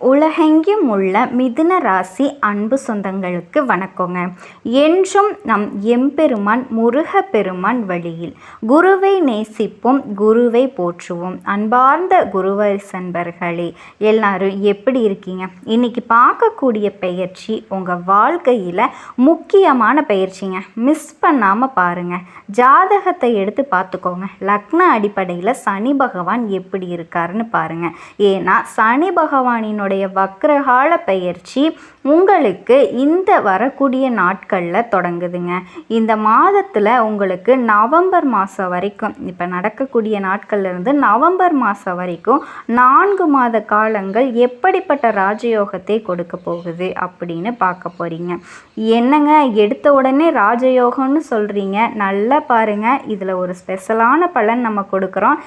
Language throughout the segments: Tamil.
உலகெங்கும் உள்ள மிதுன ராசி அன்பு சொந்தங்களுக்கு வணக்கங்க. என்றும் நம் எம்பெருமான் முருகப்பெருமான் வழியில் குருவை நேசிப்போம், குருவை போற்றுவோம். அன்பார்ந்த குருவை சன்பர்களே, எல்லாரும் எப்படி இருக்கீங்க? இன்னைக்கு பார்க்கக்கூடிய பயிற்சி உங்கள் வாழ்க்கையில் முக்கியமான பயிற்சிங்க. மிஸ் பண்ணாமல் பாருங்கள். ஜாதகத்தை எடுத்து பார்த்துக்கோங்க. லக்ன அடிப்படையில் சனி பகவான் எப்படி இருக்காருன்னு பாருங்கள். ஏன்னா சனி பகவானினோட வக்ரகால பயிற்சி உங்களுக்கு இந்த வரக்கூடிய நாட்களில் தொடங்குதுங்க. இந்த மாதத்தில் உங்களுக்கு நவம்பர் மாதம் வரைக்கும், இப்போ நடக்கக்கூடிய நாட்கள்லேருந்து நவம்பர் மாதம் வரைக்கும் 4 மாத காலங்கள் எப்படிப்பட்ட ராஜயோகத்தை கொடுக்க போகுது அப்படின்னு பார்க்க போகிறீங்க. என்னங்க எடுத்த உடனே ராஜயோகம்னு சொல்கிறீங்க? நல்லா பாருங்கள், இதில் ஒரு ஸ்பெஷலான பலன் நம்ம கொடுக்குறோம்.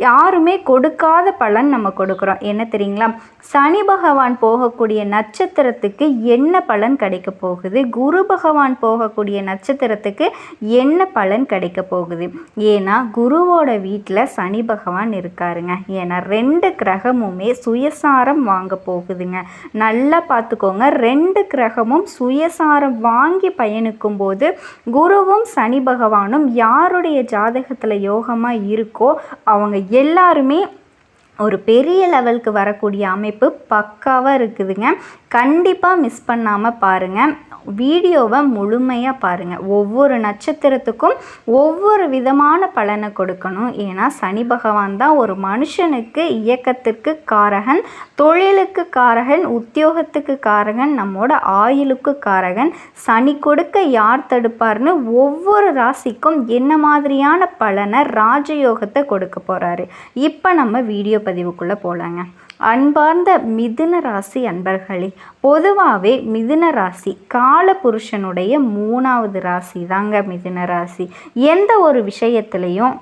யாருமே கொடுக்காத பலன் நம்ம கொடுக்குறோம். என்ன தெரியுங்களா? சனி பகவான் போகக்கூடிய நட்சத்திரத்துக்கு என்ன பலன் கிடைக்க போகுது, குரு பகவான் போகக்கூடிய நட்சத்திரத்துக்கு என்ன பலன் கிடைக்க போகுது. ஏன்னா குருவோட வீட்டில் சனி பகவான் இருக்காருங்க. ஏன்னா 2 கிரகமுமே சுயசாரம் வாங்க போகுதுங்க. நல்லா பார்த்துக்கோங்க. 2 கிரகமும் சுயசாரம் வாங்கி பயணிக்கும் போது குருவும் சனி பகவானும் யாருடைய ஜாதகத்தில் யோகமாக இருக்கோ அவங்க எல்லாருமே ஒரு பெரிய லெவலுக்கு வரக்கூடிய அமைப்பு பக்காவாக இருக்குதுங்க. கண்டிப்பாக மிஸ் பண்ணாமல் பாருங்கள். வீடியோவை முழுமையாக பாருங்கள். ஒவ்வொரு நட்சத்திரத்துக்கும் ஒவ்வொரு விதமான பலனை கொடுக்கணும். ஏன்னா சனி பகவான் தான் ஒரு மனுஷனுக்கு இயக்கத்திற்கு காரகன், தொழிலுக்கு காரகன், உத்தியோகத்துக்கு காரகன், நம்மோட ஆயுளுக்கு காரகன். சனி கொடுக்க யார் தடுப்பார்னு ஒவ்வொரு ராசிக்கும் என்ன மாதிரியான பலனை ராஜயோகத்தை கொடுக்க போகிறாரு. இப்போ நம்ம வீடியோ பதிவுக்குள்ளே போகலாங்க. அன்பார்ந்த மிதுன ராசி அன்பர்களே, பொதுவாகவே மிதுன ராசி காலபுருஷனுடைய 3வது ராசி தாங்க மிதுன ராசி. எந்த ஒரு விஷயத்துலையும்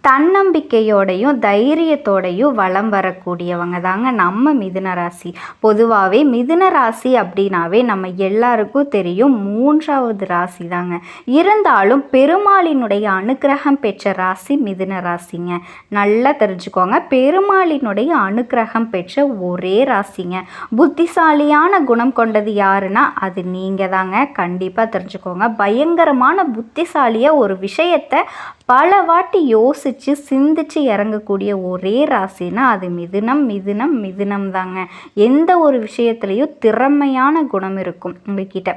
தன்னம்பிக்கையோடையும் தைரியத்தோடையும் வலம் வரக்கூடியவங்க தாங்க நம்ம மிதுன ராசி. பொதுவாகவே மிதுன ராசி அப்படின்னாவே நம்ம எல்லாருக்கும் தெரியும் 3வது ராசி தாங்க. இருந்தாலும் பெருமாளினுடைய அனுக்கிரகம் பெற்ற ராசி மிதுன ராசிங்க. நல்லா தெரிஞ்சுக்கோங்க. பெருமாளினுடைய அனுக்கிரகம் பெற்ற ஒரே ராசிங்க. புத்திசாலியான குணம் கொண்டது யாருன்னா அது நீங்கள் தாங்க. கண்டிப்பாக தெரிஞ்சுக்கோங்க. பயங்கரமான புத்திசாலியாக ஒரு விஷயத்தை பல வாட்டி யோசித்து சிந்திச்சு இறங்கக்கூடிய ஒரே ராசினா அது மிதுனம் மிதுனம் மிதுனம் தாங்க. எந்த ஒரு விஷயத்துலையும் திறமையான குணம் இருக்கும் உங்ககிட்ட.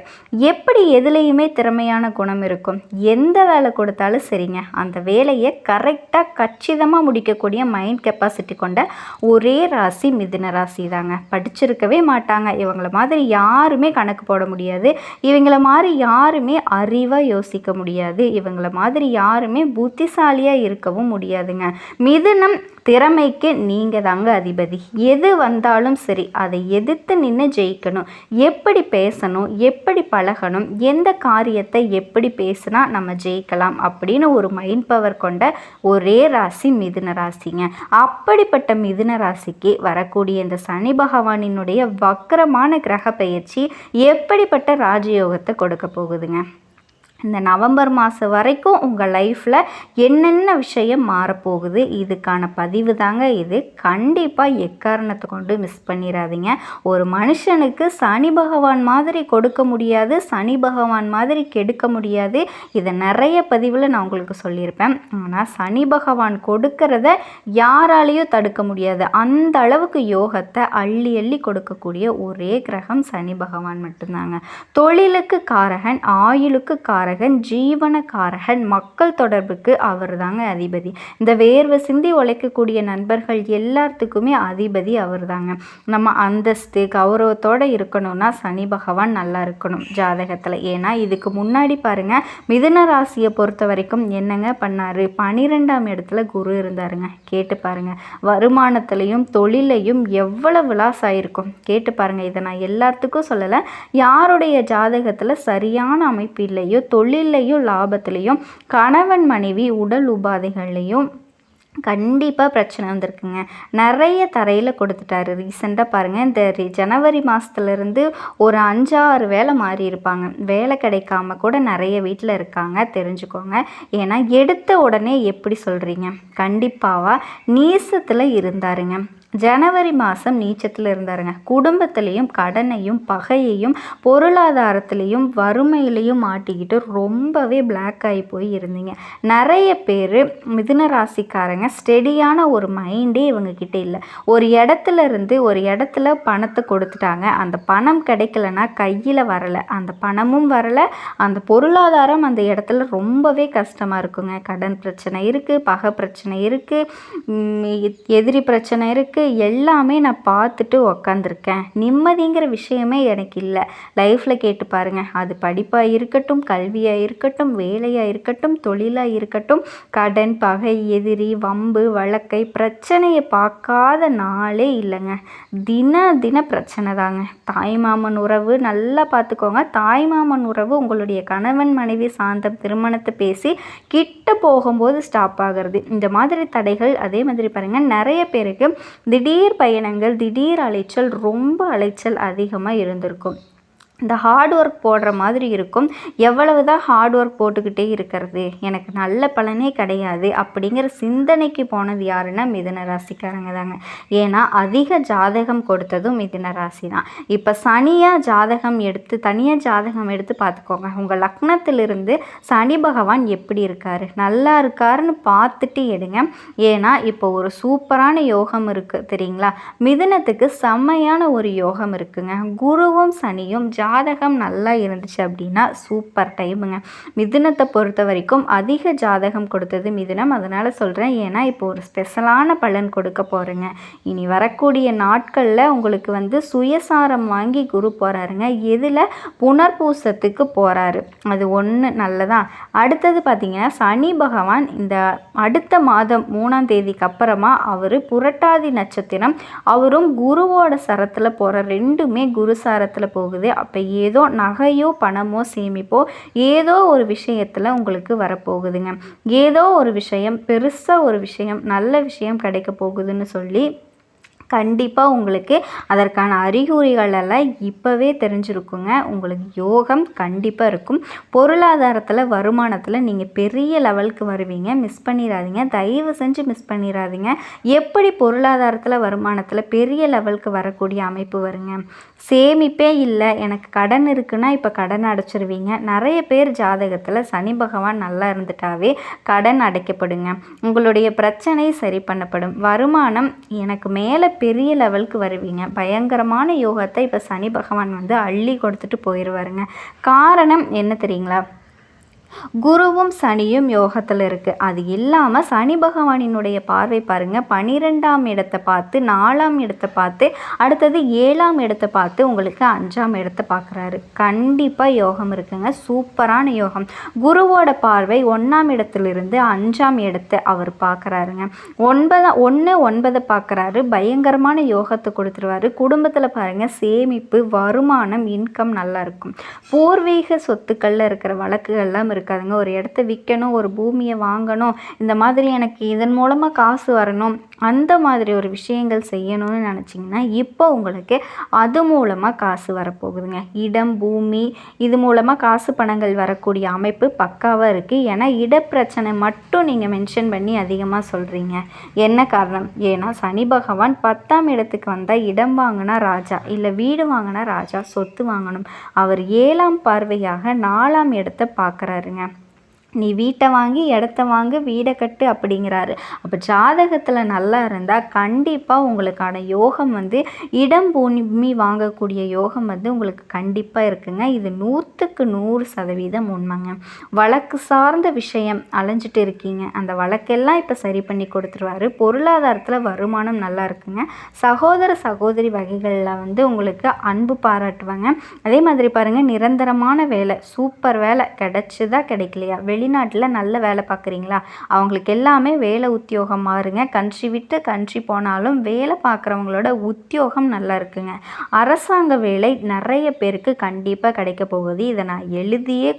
எப்படி எதுலேயுமே திறமையான குணம் இருக்கும்? எந்த வேலை கொடுத்தாலும் சரிங்க, அந்த வேலையை கரெக்டாக கச்சிதமாக முடிக்கக்கூடிய மைண்ட் கெப்பாசிட்டி கொண்ட ஒரே ராசி மிதுன ராசி தாங்க. படிச்சிருக்கவே மாட்டாங்க. இவங்கள மாதிரி யாருமே கணக்கு போட முடியாது. இவங்கள மாதிரி யாருமே அறிவாக யோசிக்க முடியாது. இவங்கள மாதிரி யாருமே புத்திசாலியாக இருக்கவும் முடியாதுங்க. மிதுனம் திறமைக்கு நீங்கள் தாங்க அதிபதி. எது வந்தாலும் சரி அதை எதிர்த்து நின்று ஜெயிக்கணும். எப்படி பேசணும், எப்படி பழகணும், எந்த காரியத்தை எப்படி பேசினா நம்ம ஜெயிக்கலாம் அப்படின்னு ஒரு மைண்ட் பவர் கொண்ட ஒரே ராசி மிதுன ராசிங்க. அப்படிப்பட்ட மிதுன ராசிக்கு வரக்கூடிய இந்த சனி பகவானினுடைய வக்கரமான கிரக பயிற்சி எப்படிப்பட்ட ராஜயோகத்தை கொடுக்க போகுதுங்க. இந்த நவம்பர் மாதம் வரைக்கும் உங்கள் லைஃப்பில் என்னென்ன விஷயம் மாறப்போகுது இதுக்கான பதிவு தாங்க இது. கண்டிப்பாக எக்காரணத்தை கொண்டு மிஸ் பண்ணிடாதீங்க. ஒரு மனுஷனுக்கு சனி பகவான் மாதிரி கொடுக்க முடியாது, சனி பகவான் மாதிரி கெடுக்க முடியாது. இதை நிறைய பதிவில் நான் உங்களுக்கு சொல்லியிருப்பேன். ஆனால் சனி பகவான் கொடுக்கறத யாராலையும் தடுக்க முடியாது. அந்த அளவுக்கு யோகத்தை அள்ளி அள்ளி கொடுக்கக்கூடிய ஒரே கிரகம் சனி பகவான் மட்டும்தாங்க. தொழிலுக்கு காரகன், ஆயுளுக்கு காரகன், ஜீவனக்காரகன், மக்கள் தொடர்புக்கு அவர் தாங்க அதிபதி. இந்த வேர்வை சிந்தி உழைக்கக்கூடிய நண்பர்கள் எல்லாத்துக்குமே அதிபதி அவர் தாங்க. நம்ம அந்தஸ்து கௌரவத்தோடு இருக்கணும்னா சனி பகவான் நல்லா இருக்கணும் ஜாதகத்தில். ஏன்னா இதுக்கு முன்னாடி பாருங்கள் மிதுன ராசியை பொறுத்த வரைக்கும் என்னங்க பண்ணார்? 12ஆம் இடத்துல குரு இருந்தாருங்க. கேட்டு பாருங்கள். வருமானத்துலேயும் தொழிலையும் எவ்வளோ விலாஸ் ஆகிருக்கும் கேட்டு பாருங்கள். இதை நான் எல்லாத்துக்கும் சொல்லலை. யாருடைய ஜாதகத்தில் சரியான அமைப்பு இல்லையோ, தொழிலையும் லாபத்துலேயும், கணவன் மனைவி உடல் உபாதைகள்லையும் கண்டிப்பாக பிரச்சனை வந்திருக்குங்க. நிறைய தரையில் கொடுத்துட்டாரு. ரீசெண்டாக பாருங்கள், இந்த ஜனவரி மாதத்துலேருந்து ஒரு 5-6 வேலை மாறி இருப்பாங்க. வேலை கிடைக்காம கூட நிறைய வீட்டில் இருக்காங்க, தெரிஞ்சுக்கோங்க. ஏன்னா எடுத்த உடனே எப்படி சொல்கிறீங்க? கண்டிப்பாக நீசத்தில் இருந்தாருங்க. ஜனவரி மாதம் நீச்சத்தில் இருந்தாருங்க. குடும்பத்திலையும் கடனையும் பகையையும் பொருளாதாரத்திலையும் வறுமையிலையும் மாட்டிக்கிட்டு ரொம்பவே பிளாக் ஆகி போய் இருந்தீங்க. நிறைய பேர் மிதுன ராசிக்காரங்க ஸ்டெடியான ஒரு மைண்டே இவங்கக்கிட்ட இல்லை. ஒரு இடத்துல இருந்து ஒரு இடத்துல பணத்தை கொடுத்துட்டாங்க, அந்த பணம் கிடைக்கலன்னா கையில் வரலை, அந்த பணமும் வரலை, அந்த பொருளாதாரம் அந்த இடத்துல ரொம்பவே கஷ்டமாக இருக்குங்க. கடன் பிரச்சனை இருக்குது, பகை பிரச்சனை இருக்குது, எதிரி பிரச்சனை இருக்குது, எல்லாமே நான் பார்த்துட்டு உக்காந்துருக்கேன். நிம்மதிங்கிற விஷயமே எனக்கு இல்லை. லைஃப்பில் கேட்டு பாருங்கள். அது படிப்பாக இருக்கட்டும், கல்வியாக இருக்கட்டும், வேலையாக இருக்கட்டும், தொழிலாக இருக்கட்டும், கடன் பகை எதிரி வம்பு வழக்கை பிரச்சனையை பார்க்காத நாளே இல்லைங்க. தின பிரச்சனை தாங்க. தாய்மாமன் உறவு நல்லா பார்த்துக்கோங்க. தாய்மாமன் உறவு உங்களுடைய கணவன் மனைவி சாந்தம் திருமணத்தை பேசி கிட்ட போகும்போது ஸ்டாப் ஆகிறது. இந்த மாதிரி தடைகள் அதே மாதிரி பாருங்கள், நிறைய பேருக்கு திடீர் பயணங்கள், திடீர் அலைச்சல், ரொம்ப அலைச்சல் அதிகமாக இருந்திருக்கும். இந்த ஹார்ட் ஒர்க் போடுற மாதிரி இருக்கும். எவ்வளவு தான் ஹார்ட் ஒர்க் போட்டுக்கிட்டே இருக்கிறது, எனக்கு நல்ல பலனே கிடையாது அப்படிங்கிற சிந்தனைக்கு போனது யாருன்னா மிதுன ராசிக்காரங்க தாங்க. ஏன்னா அதிக ஜாதகம் கொடுத்ததும் மிதுன ராசி தான். இப்போ தனியாக ஜாதகம் எடுத்து பார்த்துக்கோங்க. உங்கள் லக்னத்திலிருந்து சனி பகவான் எப்படி இருக்காரு, நல்லா இருக்காருன்னு பார்த்துட்டு எடுங்க. ஏன்னா இப்போ ஒரு சூப்பரான யோகம் இருக்குது தெரியுங்களா. மிதுனத்துக்கு செம்மையான ஒரு யோகம் இருக்குங்க. குருவும் சனியும் ஜாதகம் நல்லா இருந்துச்சு அப்படின்னா சூப்பர் டைமுங்க. மிதுனத்தை பொறுத்த வரைக்கும் அதிக ஜாதகம் கொடுத்தது மிதுனம். அதனால் சொல்கிறேன். ஏன்னா இப்போ ஒரு ஸ்பெஷலான பலன் கொடுக்க போகிறேங்க. இனி வரக்கூடிய நாட்களில் உங்களுக்கு சுயசாரம் வாங்கி குரு போகிறாருங்க. எதில்? புனர்பூசத்துக்கு போகிறாரு. அது ஒன்று நல்லதான். அடுத்தது பார்த்திங்கன்னா சனி பகவான் இந்த அடுத்த மாதம் 3ஆம் தேதிக்கு அப்புறமா அவர் புரட்டாதி நட்சத்திரம், அவரும் குருவோட சரத்தில் போகிற, ரெண்டுமே குரு சாரத்தில் போகுது. அப்போ ஏதோ நகையோ பணமோ சேமிப்போ ஏதோ ஒரு விஷயத்தில் உங்களுக்கு வரப்போகுதுங்க. ஏதோ ஒரு விஷயம், பெருசாக ஒரு விஷயம், நல்ல விஷயம் கிடைக்க போகுதுன்னு சொல்லி கண்டிப்பாக உங்களுக்கு அதற்கான அறிகுறிகள் எல்லாம் இப்போவே தெரிஞ்சிருக்குங்க. உங்களுக்கு யோகம் கண்டிப்பாக இருக்கும். பொருளாதாரத்தில் வருமானத்தில் நீங்கள் பெரிய லெவலுக்கு வருவீங்க. மிஸ் பண்ணிடாதீங்க, தயவு செஞ்சு மிஸ் பண்ணிடாதீங்க. எப்படி பொருளாதாரத்தில் வருமானத்தில் பெரிய லெவலுக்கு வரக்கூடிய அமைப்பு வருங்க. சேமிப்பே இல்லை, எனக்கு கடன் இருக்குன்னா இப்போ கடன் அடைச்சிருவீங்க. நிறைய பேர் ஜாதகத்தில் சனி பகவான் நல்லா இருந்துட்டாவே கடன் அடைக்கப்படுங்க. உங்களுடைய பிரச்சனை சரி பண்ணப்படும். வருமானம் எனக்கு மேலே பெரிய லெவலுக்கு வருவீங்க. பயங்கரமான யோகத்தை இப்போ சனி பகவான் அள்ளி கொடுத்துட்டு போயிடுவாருங்க. காரணம் என்ன தெரியுங்களா? குருவும் சனியும் யோகத்தில் இருக்குது. அது இல்லாமல் சனி பகவானினுடைய பார்வை பாருங்கள், 12ஆம் இடத்தை பார்த்து, 4ஆம் இடத்தை பார்த்து, அடுத்தது 7ஆம் இடத்தை பார்த்து உங்களுக்கு 5ஆம் இடத்தை பார்க்குறாரு. கண்டிப்பாக யோகம் இருக்குங்க. சூப்பரான யோகம். குருவோட பார்வை 1ஆம் இடத்துலேருந்து 5ஆம் இடத்தை அவர் பார்க்குறாருங்க. 9 பார்க்குறாரு. பயங்கரமான யோகத்தை கொடுத்துருவாரு. குடும்பத்தில் பாருங்கள், சேமிப்பு, வருமானம், இன்கம் நல்லா இருக்கும். பூர்வீக சொத்துக்களில் இருக்கிற வழக்குகள்லாம் இருக்காதுங்க. ஒரு இடத்த விற்கணும், ஒரு பூமியை வாங்கணும், இந்த மாதிரி எனக்கு இதன் மூலமாக காசு வரணும், அந்த மாதிரி ஒரு விஷயங்கள் செய்யணும்னு நினச்சிங்கன்னா இப்போ உங்களுக்கு அது மூலமாக காசு வரப்போகுதுங்க. இடம், பூமி, இது மூலமாக காசு பணங்கள் வரக்கூடிய அமைப்பு பக்காவாக இருக்குது. ஏன்னா இடப்பிரச்சனை மட்டும் நீங்கள் மென்ஷன் பண்ணி அதிகமாக சொல்கிறீங்க. என்ன காரணம்? ஏன்னா சனி பகவான் 10ஆம் இடத்துக்கு வந்தால் இடம் வாங்கினா ராஜா, இல்லை வீடு வாங்கினா ராஜா, சொத்து வாங்கணும். அவர் 7ஆம் பார்வையாக 4ஆம் இடத்தை பார்க்குறாருங்க. நீ வீட்டை வாங்கி இடத்த வாங்கு, வீடை கட்டு அப்படிங்கிறாரு. அப்போ ஜாதகத்தில் நல்லா இருந்தால் கண்டிப்பாக உங்களுக்கான யோகம் இடம் பூமி வாங்கக்கூடிய யோகம் உங்களுக்கு கண்டிப்பாக இருக்குங்க. இது 100% உண்மைங்க. வழக்கு சார்ந்த விஷயம் அலைஞ்சிட்டு இருக்கீங்க, அந்த வழக்கெல்லாம் இப்போ சரி பண்ணி கொடுத்துருவாரு. பொருளாதாரத்தில் வருமானம் நல்லா இருக்குங்க. சகோதர சகோதரி வகைகளில் உங்களுக்கு அன்பு பாராட்டுவாங்க. அதே மாதிரி பாருங்கள், நிரந்தரமான வேலை, சூப்பர் வேலை கிடைச்சதா கிடைக்கலையா, வெளிநாட்டில் நல்ல வேலை பார்க்குறீங்களா, அவங்களுக்கு எல்லாமே வேலை உத்தியோகம் மாறுங்க. கண்ட்ரி விட்டு கண்ட்ரி போனாலும் வேலை பார்க்குறவங்களோட உத்தியோகம் நல்லா இருக்குங்க. அரசாங்க வேலை நிறைய பேருக்கு கண்டிப்பாக கிடைக்க போகுது. இதை நான் எழுதியே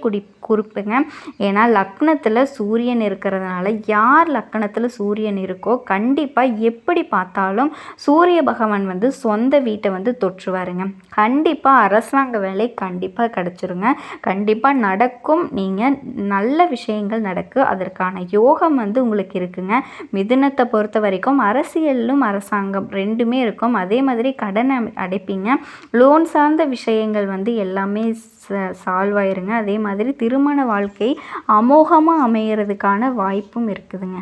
குறிப்புங்க. ஏன்னா லக்னத்தில் சூரியன் இருக்கிறதுனால, யார் லக்னத்தில் சூரியன் இருக்கோ கண்டிப்பாக எப்படி பார்த்தாலும் சூரிய பகவான் சொந்த வீட்டை தொற்றுவாருங்க. கண்டிப்பாக அரசாங்க வேலை கண்டிப்பாக கிடச்சிருங்க. கண்டிப்பாக நடக்கும். நீங்கள் நல்ல விஷயங்கள் நடக்கும். அதற்கான யோகம் வந்து உங்களுக்கு இருக்குங்க. மிதுனத்தை பொறுத்த வரைக்கும் அரசியலும் அரசாங்கம் ரெண்டுமே இருக்கும். அதே மாதிரி கடன் அடைப்பீங்க. லோன் சார்ந்த விஷயங்கள் வந்து எல்லாமே சால்வ் ஆயிருங்க. அதே மாதிரி திருமண வாழ்க்கை அமோகமாக அமையறதுக்கான வாய்ப்பும் இருக்குதுங்க.